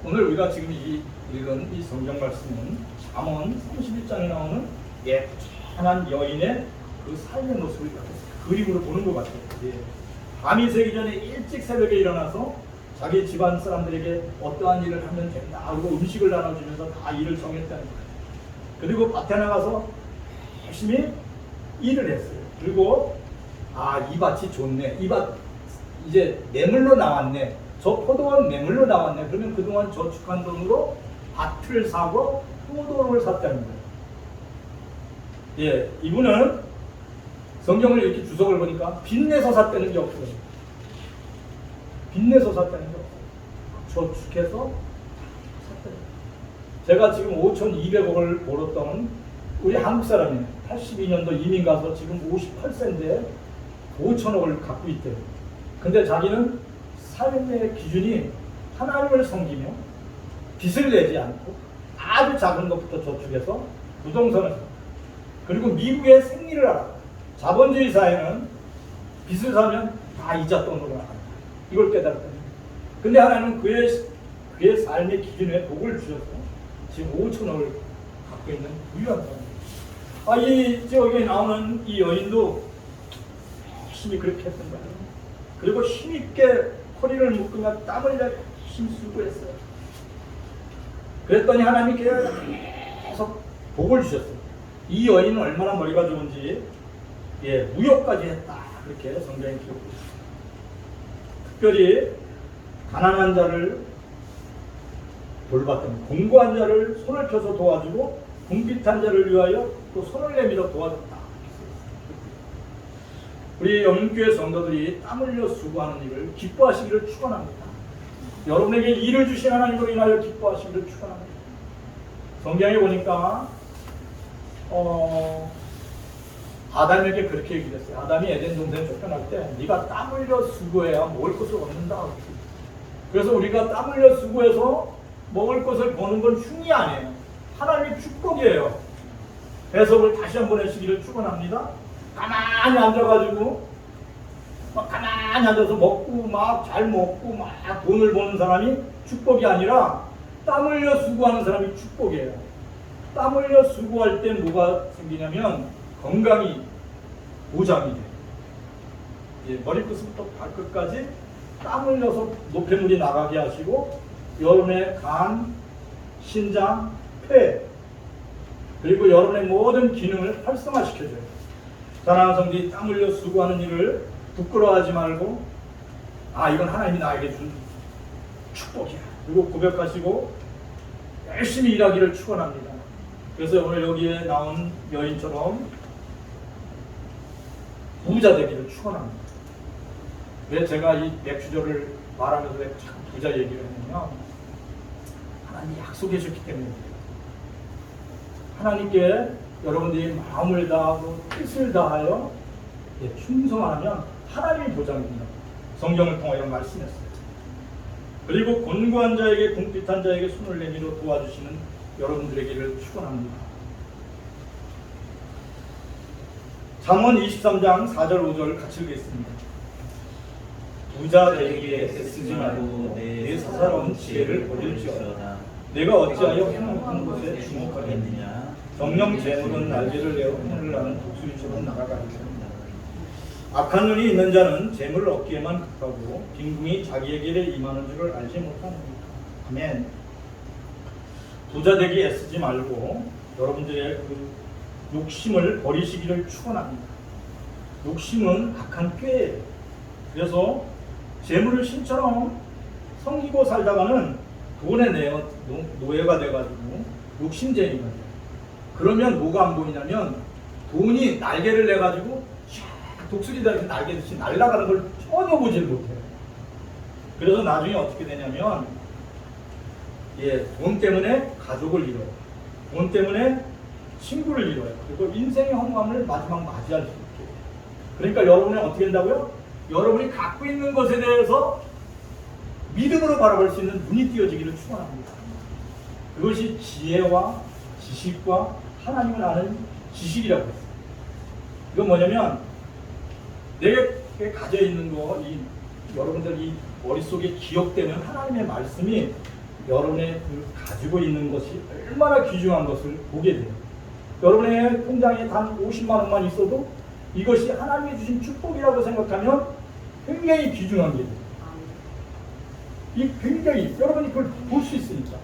오늘 우리가 지금 읽은 이 성경 말씀은 잠언 31장에 나오는 예찬한 여인의 그 삶의 모습을 그림으로 보는 것 같아요. 밤이 새기 전에 일찍 새벽에 일어나서 자기 집안 사람들에게 어떠한 일을 하면 된다 하고 음식을 나눠주면서 다 일을 정했다는 거예요. 그리고 밭에 나가서 열심히 일을 했어요. 그리고 이 밭이 좋네, 이 밭 이제 매물로 나왔네, 저 포도원 매물로 나왔네. 그러면 그동안 저축한 돈으로 밭을 사고 포도를 샀다는 거예요. 이분은 성경을 이렇게 주석을 보니까 빚내서 샀다는 게 없어요. 빚내서 샀다는 게 없어요. 저축해서 샀다는 거예요. 제가 지금 5,200억을 벌었던 우리 한국 사람이에요. 82년도 이민 가서 지금 58세인데 5,000억을 갖고 있대요. 근데 자기는 삶의 기준이 하나님을 섬기며 빚을 내지 않고 아주 작은 것부터 저축해서 부동산을 사. 그리고 미국의 생리를 알아. 자본주의 사회는 빚을 사면 다 이자 돈으로 나간다. 이걸 깨달았거든요. 근데 하나님은 그의 삶의 기준에 복을 주셔서 지금 5,000억을 갖고 있는 유일한 사람입니다. 여기 나오는 이 여인도 열심히 그렇게 했던 거예요. 그리고 힘있게 허리를 묶으며 땀을 열심히 수고했어요. 그랬더니 하나님께 계속 복을 주셨어요. 이 여인은 얼마나 머리가 좋은지 무역까지 했다. 그렇게 성경에 기록되어 있습니다. 특별히 가난한 자를 돌봤던, 공고한 자를 손을 펴서 도와주고 궁핍한 자를 위하여 또 손을 내밀어 도와줬다. 우리 영문교회 성도들이 땀 흘려 수고하는 일을 기뻐하시기를 축원합니다. 여러분에게 일을 주신 하나님으로 인하여 기뻐하시기를 축원합니다. 성경에 보니까 아담에게 그렇게 얘기했어요. 아담이 에덴 동산에 쫓겨날 때 네가 땀 흘려 수고해야 먹을 것을 얻는다. 그래서 우리가 땀 흘려 수고해서 먹을 것을 버는 건 흉이 아니에요. 하나님의 축복이에요. 해석을 다시 한번 해주시기를 축원합니다. 가만히 앉아가지고 가만히 앉아서 먹고 막 잘 먹고 막 돈을 버는 사람이 축복이 아니라 땀 흘려 수고하는 사람이 축복이에요. 땀 흘려 수고할 때 뭐가 생기냐면 건강이 보장이 돼요. 머리끝부터 발끝까지 땀 흘려서 노폐물이 나가게 하시고 여러분의 간, 신장, 폐 그리고 여러분의 모든 기능을 활성화시켜줘요. 사랑하는 성도들이 땀 흘려 수고하는 일을 부끄러워하지 말고 이건 하나님이 나에게 준 축복이야. 그리고 고백하시고 열심히 일하기를 축원합니다. 그래서 오늘 여기에 나온 여인처럼 부자 되기를 축원합니다. 왜 제가 이 맥주절을 말하면서 왜 자꾸 부자 얘기를 했냐면 하나님이 약속해 주셨기 때문에 하나님께 여러분들이 마음을 다하고 뜻을 다하여 충성하면 하나님이 보장입니다. 성경을 통하여 말씀했어요. 그리고 곤고한 자에게 궁핍한 자에게 손을 내밀어 도와주시는 여러분들에게를 축원합니다. 잠언 23장 4절 5절 같이 읽겠습니다. 부자 되기에 애쓰지 말고 내 사사로운 지혜를 버릴지어다. 내가 어찌하여 행복한 곳에 주목하겠느냐. 정령 재물은 날개를 내어 하늘을 나는 독수리처럼 나아가리라. 악한 눈이 있는 자는 재물을 얻기에만 급하고 빈궁이 자기에게 임하는 줄을 알지 못합니다. 아멘. 부자 되기 애쓰지 말고 여러분들의 그 욕심을 버리시기를 축원합니다. 욕심은 악한 꾀예요. 그래서 재물을 신처럼 섬기고 살다가는 돈에 노예가 돼가지고 욕심쟁이가 돼요. 그러면 뭐가 안 보이냐면 돈이 날개를 내가지고 독수리다 이렇게 날개듯이 날아가는 걸 전혀 보질 못해요. 그래서 나중에 어떻게 되냐면 돈 때문에 가족을 잃어요. 돈 때문에 친구를 잃어요. 그리고 인생의 허무함을 마지막 맞이할 수 있게. 그러니까 여러분이 어떻게 된다고요? 여러분이 갖고 있는 것에 대해서 믿음으로 바라볼 수 있는 눈이 띄어지기를 축원합니다. 그것이 지혜와 지식과 하나님을 아는 지식이라고 했어요. 이건 뭐냐면 내게 가져 있는 거, 여러분들 이 머릿속에 기억되는 하나님의 말씀이 여러분의 가지고 있는 것이 얼마나 귀중한 것을 보게 돼요. 여러분의 통장에 단 50만 원만 있어도 이것이 하나님이 주신 축복이라고 생각하면 굉장히 귀중한 게 돼요. 이 굉장히 여러분이 그걸 볼 수 있으니까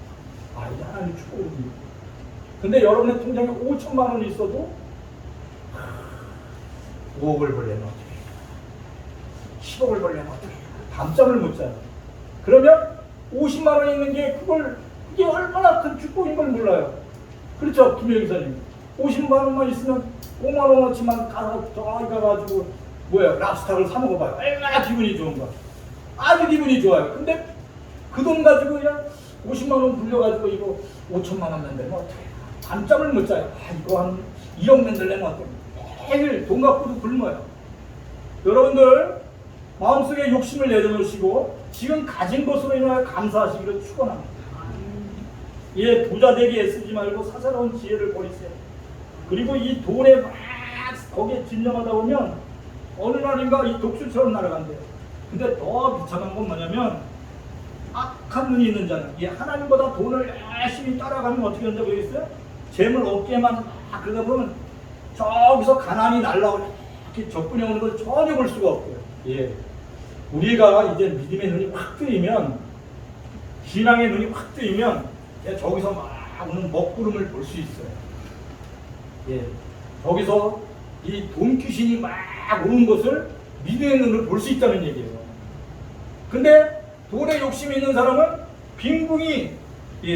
이게 하나님의 축복입니다. 근데 여러분의 통장에 5천만 원이 있어도 5억을 벌려면 어떻게 해요? 10억을 벌려면 어떻게 해요? 밤잠을 못 자요. 그러면 50만 원 있는 게 그게 얼마나 큰 축복인 걸 몰라요. 그렇죠, 김효 기사님. 50만 원만 있으면 5만 원어치만 저기 가가지고 랍스타를 사 먹어봐요. 얼마나 기분이 좋은가. 아주 기분이 좋아요. 근데 그 돈 가지고 그냥 50만 원 불려가지고 이거 5천만 원 만들면 어떡해. 밤잠을 못 자요. 이거 한 1억 만들려면 어떡해. 매일 돈 갖고도 굶어요. 여러분들 마음속에 욕심을 내려놓으시고 지금 가진 것으로 인하여 감사하시기를 축원합니다. 부자 되기 애쓰지 말고 사사로운 지혜를 버리세요. 그리고 이 돈에 막 거기에 진정하다 보면 어느 날인가 이 독수리처럼 날아간대요. 근데 더 비참한 건 뭐냐면 악한 눈이 있는 자는 하나님보다 돈을 열심히 따라가면 어떻게 된다고 그랬어요? 재물 없게만 그러다 보면 저기서 가난이 날라오고 이렇게 접근해 오는 걸 전혀 볼 수가 없고요. 우리가 이제 믿음의 눈이 확 뜨이면, 신앙의 눈이 확 뜨이면 저기서 막 오는 먹구름을 볼 수 있어요. 저기서 이 돈 귀신이 막 오는 것을 믿음의 눈으로 볼 수 있다는 얘기예요. 근데 돈에 욕심이 있는 사람은 빈궁이,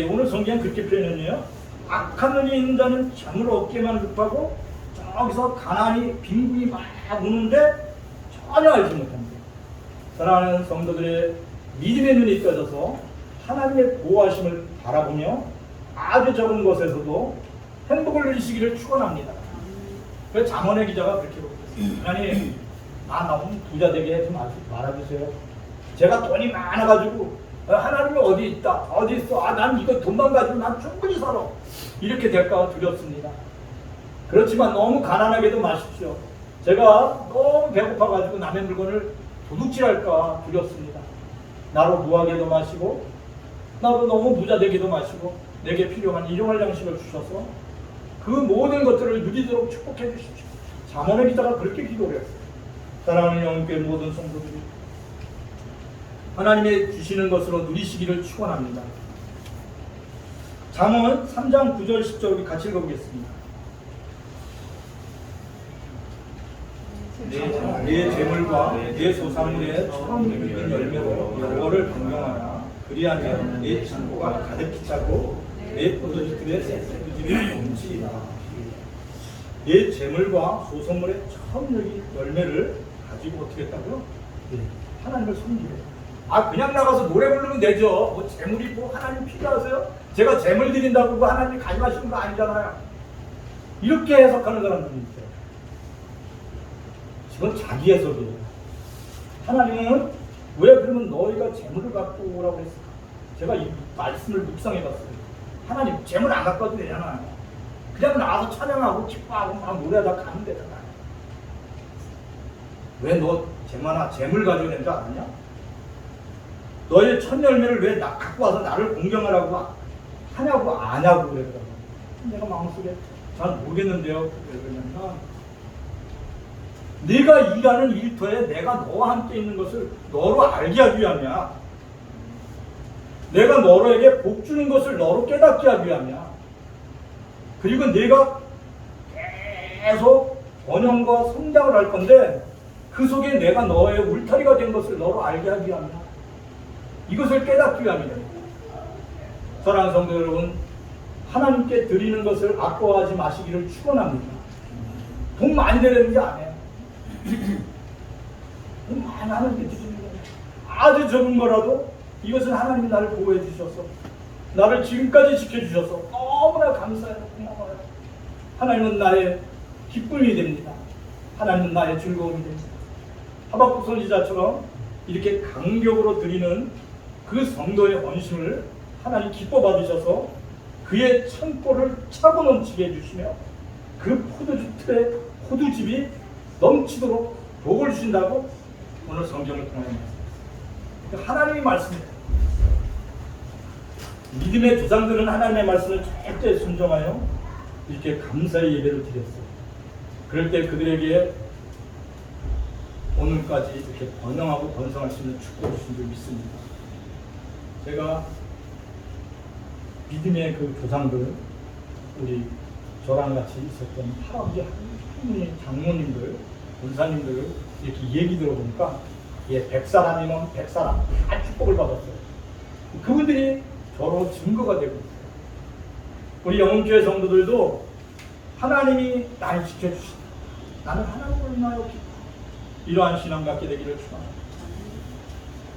오늘 성경은 그렇게 표현했네요. 악한 눈이 있는 자는 잠을 얻게만 급하고 저기서 가난이 빈궁이 막 오는데 전혀 알지 못합니다. 사랑하는 성도들의 믿음의 눈이 떠져서 하나님의 보호하심을 바라보며 아주 적은 것에서도 행복을 누리시기를 축원합니다. 그래서 잠언의 기자가 그렇게 그랬어요. 하나님, 너무 부자 되게 하지 말아주세요. 제가 돈이 많아가지고 하나님이 어디 있다, 어디 있어, 난 이거 돈만 가지고 난 충분히 살아, 이렇게 될까 두렵습니다. 그렇지만 너무 가난하게도 마십시오. 제가 너무 배고파가지고 남의 물건을 도둑질할까 두렵습니다. 나로 무하게도 마시고 나도 너무 부자 되기도 마시고 내게 필요한 일용할 양식을 주셔서 그 모든 것들을 누리도록 축복해 주십시오. 잠언의 기자가 그렇게 기도를 했어요. 사랑하는 영혼교회 모든 성도들이 하나님의 주시는 것으로 누리시기를 축원합니다. 잠언 3장 9절 10절 우리 같이 읽어보겠습니다. 내 재물과 내 소산물에 처음 익은 열매로 여호와를 경영하라. 그리하면 내 창고가 가득히 차고 내 포도주들의 포도즙이 넘치리라. 내 재물과 소산물에 처음 익은 열매를 가지고 어떻게 했다고요? 하나님을 섬기래요. 그냥 나가서 노래 부르면 되죠. 뭐 재물이 뭐 하나님 필요하세요? 제가 재물 드린다고 뭐 하나님이 가져가시는 거 아니잖아요. 이렇게 해석하는 사람들이 있어요. 지금 자기 해석이에요. 하나님은 왜 그러면 너희가 재물을 갖고 오라고 했을까? 제가 이 말씀을 묵상해봤어요. 하나님 재물 안 갖고 와도 되잖아요. 그냥 나와서 찬양하고 기뻐하고 막 노래하다 가면 되잖아요. 왜 너 재물 가져오는 줄 아느냐? 너의 첫 열매를 왜 갖고 와서 나를 공경하라고 하냐고 아냐고 그러더라고요. 내가 마음속에 잘 모르겠는데요. 왜 그러냐면 네가 일하는 일터에 내가 너와 함께 있는 것을 너로 알게 하기 위함이야. 내가 너에게 복 주는 것을 너로 깨닫게 하기 위함이야. 그리고 내가 계속 번영과 성장을 할 건데 그 속에 내가 너의 울타리가 된 것을 너로 알게 하기 위함이야. 이것을 깨닫기 위함이다. 사랑하는 성도 여러분, 하나님께 드리는 것을 아까워하지 마시기를 축원합니다. 돈 많이 내려는 게 아니에요. 돈 많이 하는 게 드리는 거예요. 아주 적은 거라도 이것은 하나님이 나를 보호해 주셔서 나를 지금까지 지켜주셔서 너무나 감사해요. 고마워요. 하나님은 나의 기쁨이 됩니다. 하나님은 나의 즐거움이 됩니다. 하박국 선지자처럼 이렇게 강격으로 드리는 그 성도의 헌신을 하나님 기뻐 받으셔서 그의 창고를 차고 넘치게 해주시며 그 포도즙이 넘치도록 복을 주신다고 오늘 성경을 통해 말씀했습니다. 하나님의 말씀입니다. 믿음의 조상들은 하나님의 말씀을 절대 순종하여 이렇게 감사의 예배를 드렸어요. 그럴 때 그들에게 오늘까지 이렇게 번영하고 번성할 수 있는 축복을 주신 줄 믿습니다. 제가 믿음의 그 조상들, 우리 저랑 같이 있었던 할아버지, 할머니, 장모님들, 권사님들 이렇게 얘기 들어보니까 100사람이면 100사람 다 축복을 받았어요. 그분들이 저로 증거가 되고 있어요. 우리 영혼교회 성도들도 하나님이 나를 지켜주신다. 나는 하나님을 인하여 이러한 신앙 갖게 되기를 축원합니다.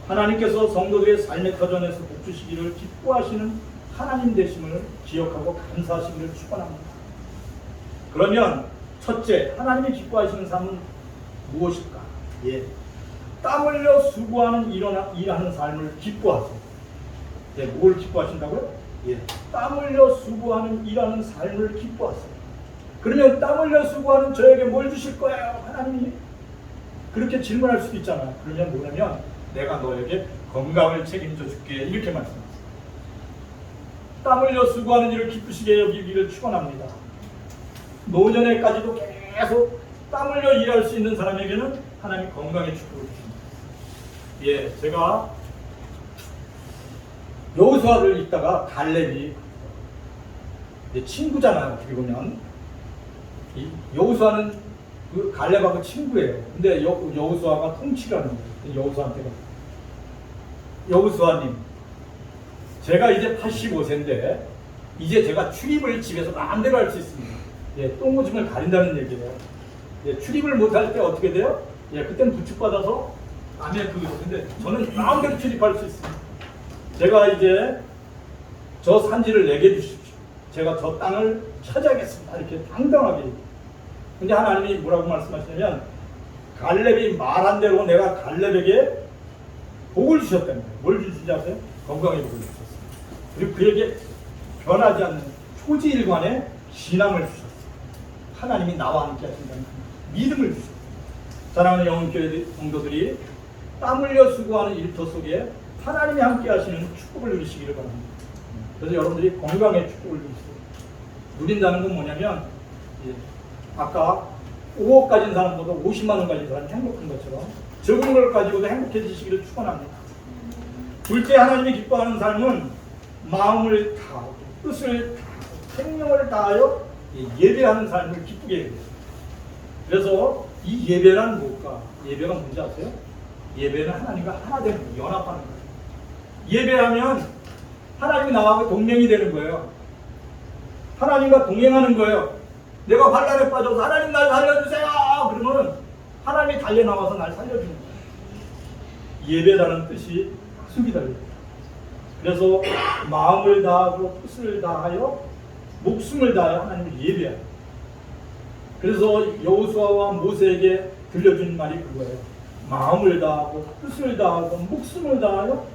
하나님께서 성도들의 삶의 터전에서 복 주시기를 기뻐하시는 하나님 되심을 기억하고 감사하시기를 축원합니다. 그러면 첫째, 하나님이 기뻐하시는 삶은 무엇일까? 땀 흘려 수고하는 일하는 삶을 기뻐하세요. 뭘 기뻐하신다고요? 땀 흘려 수고하는 일하는 삶을 기뻐하세요. 그러면 땀 흘려 수고하는 저에게 뭘 주실 거예요? 하나님이? 그렇게 질문할 수도 있잖아요. 그러면 뭐냐면 내가 너에게 건강을 책임져 줄게 이렇게 말씀하세요. 땀 흘려 수고하는 일을 기쁘시게 여기기를 축원합니다. 노년에까지도 계속 땀 흘려 일할 수 있는 사람에게는 하나님 건강의 축복을 주십니다. 제가 여호수아를 읽다가 갈렙이 내 친구잖아요. 어떻게 보면 이 여호수아는 그 갈렙하고 친구예요. 근데 여호수아가 통치를 하는 거예요. 여호수아한테가 여호수아님, 제가 이제 85세인데 이제 제가 출입을 집에서 마음대로 할 수 있습니다. 똥오줌을 가린다는 얘기예요. 출입을 못할 때 어떻게 돼요? 그때는 부축받아서 남의 그거. 근데 저는 마음대로 출입할 수 있습니다. 제가 이제 저 산지를 내게 주십시오. 제가 저 땅을 차지하겠습니다. 이렇게 당당하게. 근데 하나님이 뭐라고 말씀하시냐면 갈렙이 말한 대로 내가 갈렙에게 복을 주셨다는 거예요. 뭘 주시지 아세요? 건강의 복을 주셨어요. 그리고 그에게 변하지 않는 초지일관의 신앙을 주셨어요. 하나님이 나와 함께 하신다는 믿음을 주셨어요. 사랑하는 영혼교회 성도들이 땀 흘려 수고하는 일터 속에 하나님이 함께 하시는 축복을 누리시기를 바랍니다. 그래서 여러분들이 건강의 축복을 누린다는 건 뭐냐면 아까 5억 가진 사람보다 50만 원 가진 사람이 행복한 것처럼 적은 걸 가지고도 행복해지시기를 축원합니다. 둘째, 하나님이 기뻐하는 삶은 마음을 다하고 뜻을 생명을 다하여 예배하는 삶을 기쁘게 해요. 그래서 이 예배란 뭘까? 예배가 뭔지 아세요? 예배는 하나님과 하나 되는 거예요. 연합하는 거예요. 예배하면 하나님이 나하고 동맹이 되는 거예요. 하나님과 동행하는 거예요. 내가 환난에 빠져서 하나님 날 살려주세요 그러면 하나님이 달려나와서 날 살려주는 거예요. 예배라는 뜻이 숨이 달려요. 그래서 마음을 다하고 뜻을 다하여 목숨을 다하여 하나님을 예배해요. 그래서 여호수아와 모세에게 들려준 말이 그거예요. 마음을 다하고 뜻을 다하고 목숨을 다하여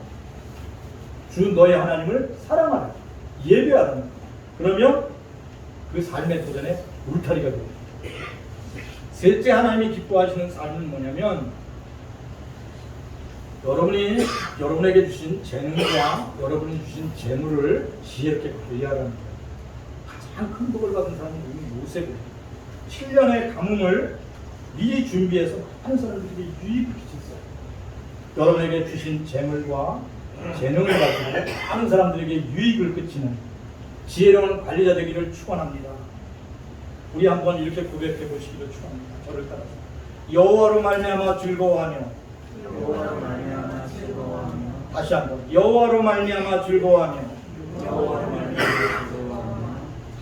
주 너의 하나님을 사랑하라. 예배하라. 그러면 그 삶의 도전에 울타리가 됩니다. 셋째 하나님이 기뻐하시는 삶은 뭐냐면 여러분에게 주신 재능과 여러분이 주신 재물을 지혜롭게 관리하라는 거예요. 가장 큰 복을 받은 사람이 요셉이에요. 7년의 가뭄을 미리 준비해서 많은 사람들에게 유익을 끼쳤어요. 여러분에게 주신 재물과 재능을 가지고 많은 사람들에게 유익을 끼치는 지혜로운 관리자 되기를 축원합니다. 우리 한번 이렇게 고백해 보시기를 축원합니다. 저를 따라서 여호와로 말미암아 즐거워하며 다시 한번 여호와로 말미암아 즐거워하며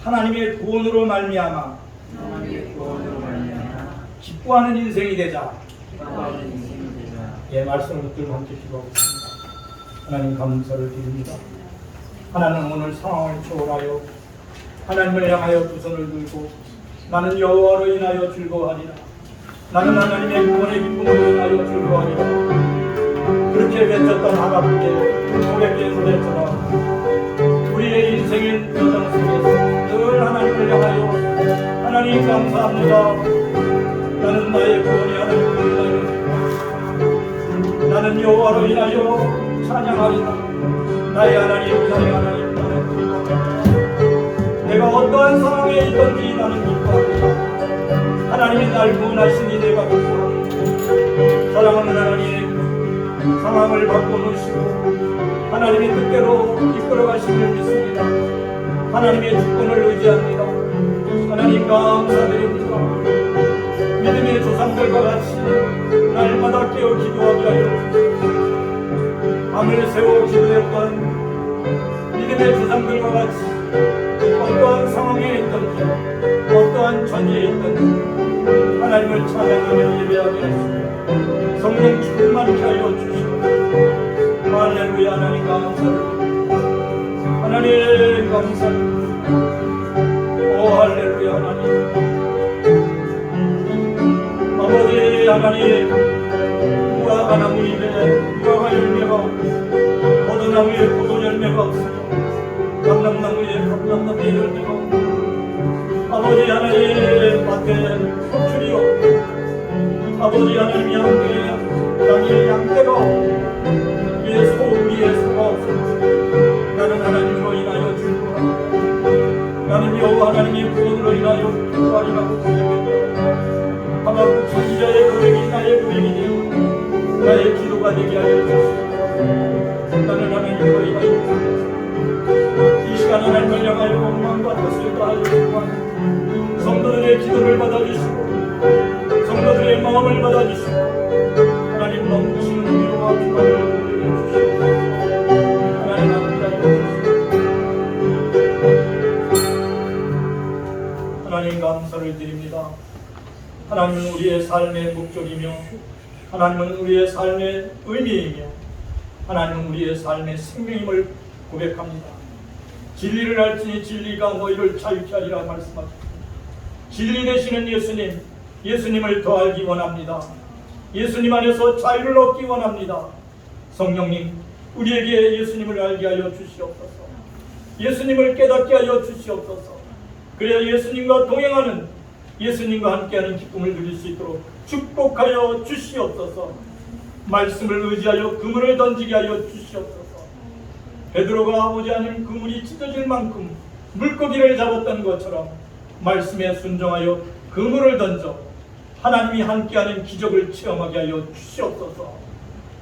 하나님의 구원으로 말미암아 기뻐하는 인생이 되자. 예, 말씀을 붙들고 함께 기도하겠습니다. 하나님 감사를 드립니다. 하나님 오늘 상황을 초월하여 하나님을 향하여 두 손을 들고 나는 여호와로 인하여 즐거워하리라. 나는 하나님의 구원의 기쁨으로 인하여 즐거워하리라. 그렇게 외쳤던 하나님께 고백의 노래처럼 우리의 인생의 여정 속에서 늘 하나님을 향하여 하나님 감사합니다. 나는 나의 구원이 하나님을 인하여 나는 여호와로 인하여 찬양하리라. 나의 하나님 나의 하나님 나는 기뻐하리라. 내가 어떠한 상황에 있든지 나는 기뻐하리라. 하나님이 날 구원하시니 내가 기뻐하리라. 사랑하는 하나님 상황을 바꿔놓으시고 하나님의 뜻대로 이끌어가시기를 믿습니다. 하나님의 주권을 의지합니다. 하나님 감사드립니다. 믿음의 조상들과 같이 날마다 깨어 기도하게 하여 주시옵소서. 밤을 새워 기도했던 믿음의 조상들과 같이 어떠한 상황에 있든지 어떠한 처지에 있든지 하나님을 찬양하며 예배하게 하시고 성령 충만케 하여 주시옵소서. 할렐루야. 하나님 감사드립니다. 하나님 감사드립니다. 오 할렐루야. 하나님 아버지 하나님 무화과 나무 잎에 무화과 열매가 없고 포도나무에 포도 열매가 없으며 감람나무에 감람나무의 열매가 없고 아버지 하나님 밭에 소출이 없고 아버지 하나님 양떼에 양떼가 없고 위에 소 위에 소가 없으며 나는 하나님으로 인하여 즐거워합니다. 나는 여호와 하나님의 구원으로 인하여 기뻐하리라고 고백했다. 하나님 선지자의 고백이 나의 고백이 되고 나의 기도가 되게 하여 주시옵소서. 나는 하나님으로 인하여 이 시간 하나님을 향하여 원망과 뜻을 다하여 주시고 성도들의 기도를 받아주시고 성도들의 마음을 받아주시고 하나님 넘치는 위로와 평안을 보내게 주시옵소서. 하나님 아버지 하나님 감사를 드립니다. 하나님은 우리의 삶의 목적이며 하나님은 우리의 삶의 의미이며 하나님은 우리의 삶의 생명임을 고백합니다. 진리를 알지니 진리가 너희를 자유케 하리라 말씀하셨습니다. 진리 되시는 예수님, 예수님을 더 알기 원합니다. 예수님 안에서 자유를 얻기 원합니다. 성령님, 우리에게 예수님을 알게 하여 주시옵소서. 예수님을 깨닫게 하여 주시옵소서. 그래야 예수님과 동행하는 예수님과 함께하는 기쁨을 누릴 수 있도록 축복하여 주시옵소서. 말씀을 의지하여 그물을 던지게 하여 주시옵소서. 베드로가 아버지 하나님 그물이 찢어질 만큼 물고기를 잡았던 것처럼 말씀에 순종하여 그물을 던져 하나님이 함께하는 기적을 체험하게 하여 주시옵소서.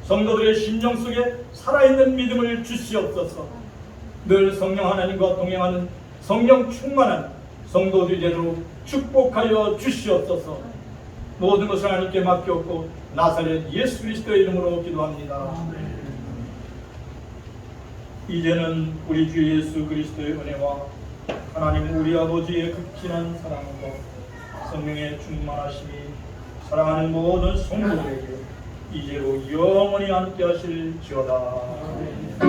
성도들의 심령 속에 살아있는 믿음을 주시옵소서. 늘 성령 하나님과 동행하는 성령 충만한 성도들이 되도록 축복하여 주시옵소서. 모든 것을 하나님께 맡겼고 나사렛 예수 그리스도의 이름으로 기도합니다. 이제는 우리 주 예수 그리스도의 은혜와 하나님 우리 아버지의 극진한 사랑과 성령의 충만하심이 사랑하는 모든 성도들에게 이제로 영원히 함께 하실지어다.